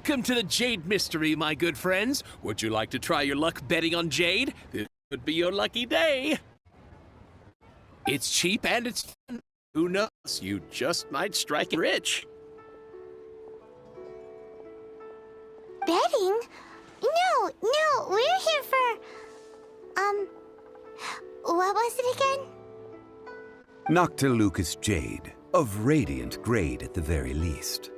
Welcome to the Jade Mystery, my good friends. Would you like to try your luck betting on Jade? This could be your lucky day. It's cheap and it's fun. Who knows? You just might strike it rich. Betting? No, we're here for... what was it again? Noctilucous Jade, of radiant grade at the very least.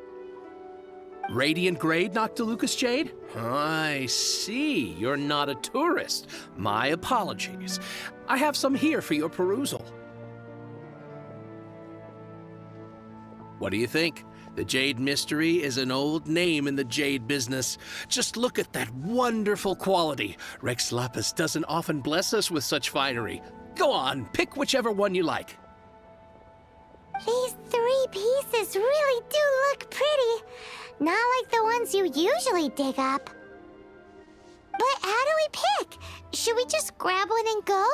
Radiant grade, Noctilucous Jade? I see. You're not a tourist. My apologies. I have some here for your perusal. What do you think? The Jade Mystery is an old name in the jade business. Just look at that wonderful quality. Rex Lapis doesn't often bless us with such finery. Go on, pick whichever one you like. These 3 pieces really do look pretty. Not like the ones you usually dig up. But how do we pick? Should we just grab one and go?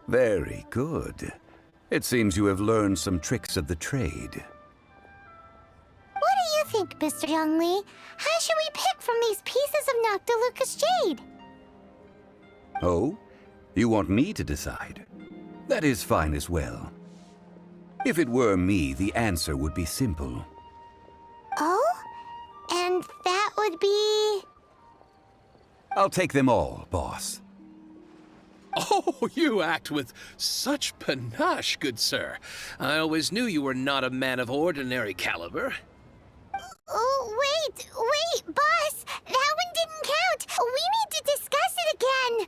Very good. It seems you have learned some tricks of the trade. What do you think, Mr. Youngly? How should we pick from these pieces of Noctilucous Jade? Oh? You want me to decide? That is fine as well. If it were me, the answer would be simple. Oh? And that would be... I'll take them all, boss. Oh, you act with such panache, good sir. I always knew you were not a man of ordinary caliber. Oh, wait, boss! That one didn't count! We need to discuss it again!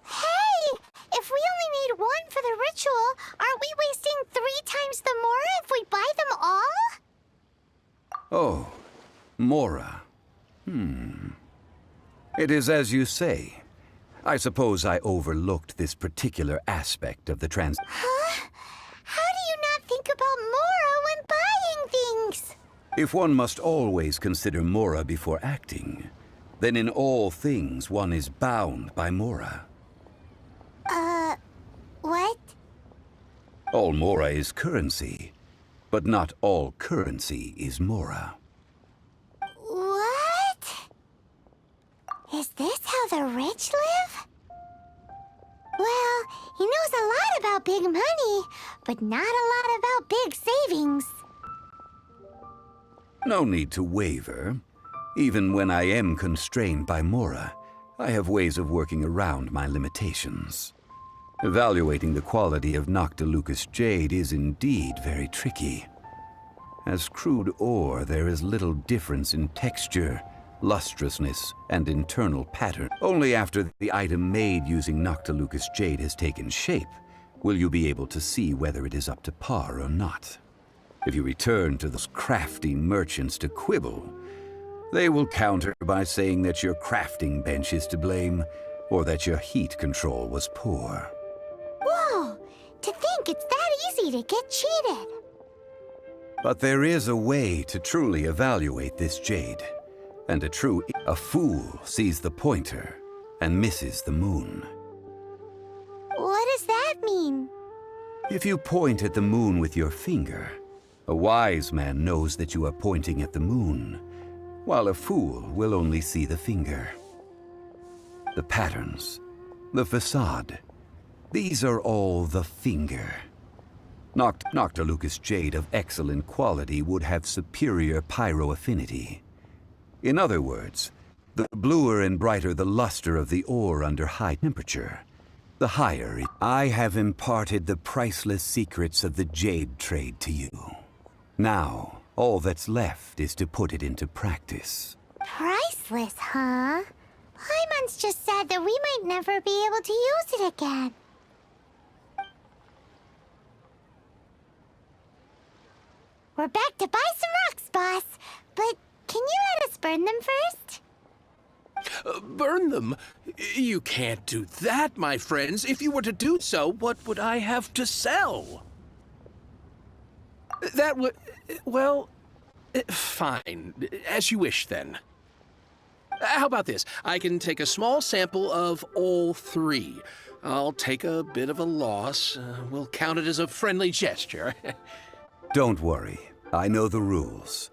Hey! If we only need one for the ritual, aren't we wasting 3 times the Mora if we buy them all? Oh, Mora. It is as you say. I suppose I overlooked this particular aspect of the trans... Huh? How do you not think about Mora when buying things? If one must always consider Mora before acting, then in all things one is bound by Mora. What? All Mora is currency, but not all currency is Mora. What? Is this how the rich live? Well, he knows a lot about big money, but not a lot about big savings. No need to waver. Even when I am constrained by Mora, I have ways of working around my limitations. Evaluating the quality of Noctilucous Jade is indeed very tricky. As crude ore, there is little difference in texture, lustrousness, and internal pattern. Only after the item made using Noctilucous Jade has taken shape will you be able to see whether it is up to par or not. If you return to those crafty merchants to quibble, they will counter by saying that your crafting bench is to blame, or that your heat control was poor. Whoa! To think it's that easy to get cheated. But there is a way to truly evaluate this jade. And a fool sees the pointer and misses the moon. What does that mean? If you point at the moon with your finger, a wise man knows that you are pointing at the moon, while a fool will only see the finger. The patterns, the facade, these are all the finger. Noctilucous Jade of excellent quality would have superior pyroaffinity. In other words, the bluer and brighter the luster of the ore under high temperature, the higher it... I have imparted the priceless secrets of the jade trade to you. Now, all that's left is to put it into practice. Priceless, huh? Hyman's just said that we might never be able to use it again. We're back to buy some rocks, boss. But can you let us burn them first? Burn them? You can't do that, my friends. If you were to do so, what would I have to sell? That would... well... fine. As you wish, then. How about this? I can take a small sample of all 3. I'll take a bit of a loss. We'll count it as a friendly gesture. Don't worry. I know the rules.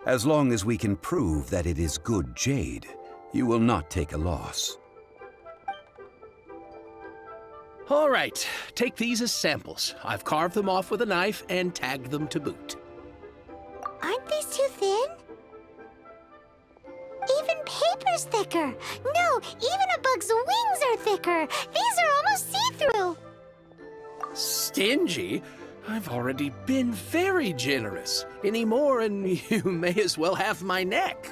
As long as we can prove that it is good jade, you will not take a loss. All right, take these as samples. I've carved them off with a knife and tagged them to boot. Aren't these too thin? Even paper's thicker. No, even a bug's wings are thicker. These are almost see-through. Stingy? I've already been very generous. Any more and you may as well have my neck.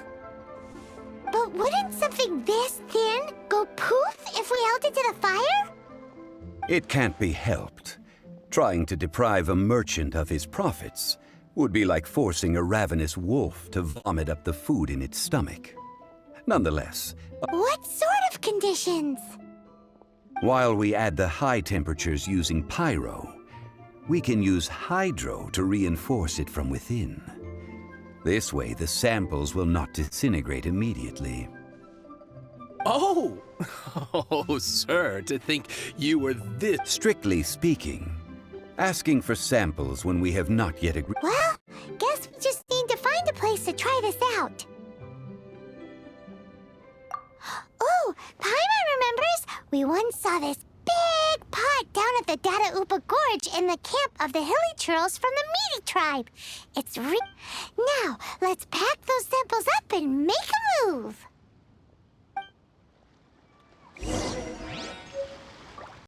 But wouldn't something this thin go poof if we held it to the fire? It can't be helped. Trying to deprive a merchant of his profits would be like forcing a ravenous wolf to vomit up the food in its stomach. Nonetheless, What sort of conditions? while we add the high temperatures using pyro, we can use hydro to reinforce it from within. This way, the samples will not disintegrate immediately. Oh! Oh, sir, to think you were this... Strictly speaking, asking for samples when we have not yet agreed... Well, guess we just need to find a place to try this out. Oh, Paimon remembers we once saw this big pot down at the Dada Upa Gorge in the camp of the hilly churls from the Meaty tribe. It's Now, let's pack those samples up and make a move.